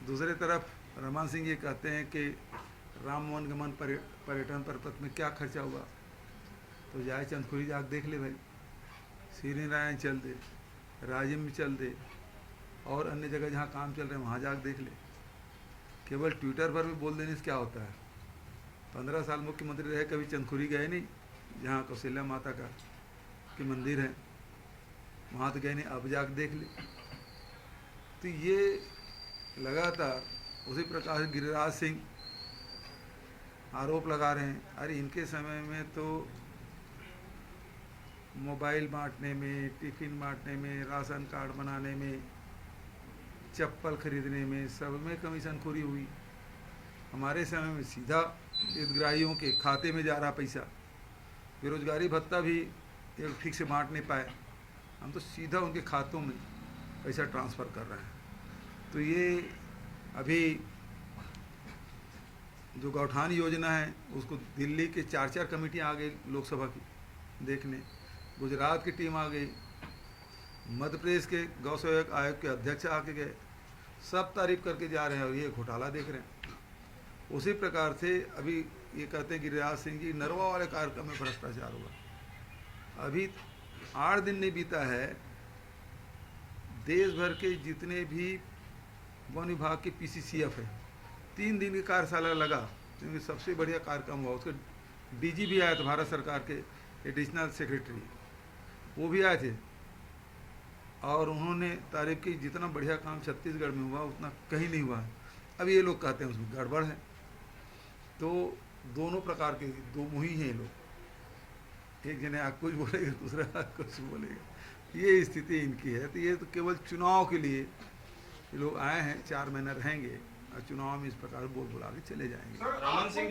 दूसरी तरफ रमन सिंह ये कहते हैं कि राम वनगमन पर्यटन पर्पथ में क्या खर्चा हुआ, तो जाए चंदखुरी जाके देख ले भाई, श्री नारायण चल दे, राजिम में चल दे, और अन्य जगह जहाँ काम चल रहे हैं वहाँ जाके देख ले। केवल ट्विटर पर भी बोल देने से क्या होता है। 15 साल मुख्यमंत्री रहे, कभी चंदखुरी गए नहीं, जहाँ कौशल्या माता का के मंदिर है वहाँ तो गए नहीं, अब जाके देख ले। तो ये लगातार उसी प्रकार गिरिराज सिंह आरोप लगा रहे हैं, अरे इनके समय में तो मोबाइल बांटने में, टिफ़िन बांटने में, राशन कार्ड बनाने में, चप्पल खरीदने में, सब में कमीशनखोरी हुई। हमारे समय में सीधा हितग्राहियों के खाते में जा रहा पैसा, बेरोजगारी भत्ता भी एक ठीक से बांट नहीं पाए, हम तो सीधा उनके खातों में पैसा ट्रांसफ़र कर रहे हैं। तो ये अभी जो गौठान योजना है उसको दिल्ली के 4 कमेटियाँ आ गई लोकसभा की देखने, गुजरात की टीम आ गई, मध्य प्रदेश के गौ सेवक आयोग के अध्यक्ष आके गए, सब तारीफ करके जा रहे हैं और ये घोटाला देख रहे हैं। उसी प्रकार से अभी ये कहते हैं गिरिराज सिंह जी नरवा वाले कार्यक्रम में भ्रष्टाचार हुआ। अभी 8 दिन नहीं बीता है, देश भर के जितने भी वन विभाग के PCCF है, 3 दिन की कार्यशाला लगा, क्योंकि सबसे बढ़िया कार्यक्रम हुआ। उसके DG भी आया था, भारत सरकार के एडिशनल सेक्रेटरी, वो भी आए थे और उन्होंने तारीफ की जितना बढ़िया काम छत्तीसगढ़ में हुआ उतना कहीं नहीं हुआ है। अब ये लोग कहते हैं उसमें गड़बड़ है। तो दोनों प्रकार के दो मुही हैं ये लोग, एक जने आप कुछ बोलेगा, दूसरा कुछ बोलेगा, ये स्थिति इनकी है। तो ये तो केवल चुनाव के लिए ये लोग आए हैं, 4 महीना रहेंगे और चुनाव में इस प्रकार बोल बुला के चले जाएंगे। रमन सिंह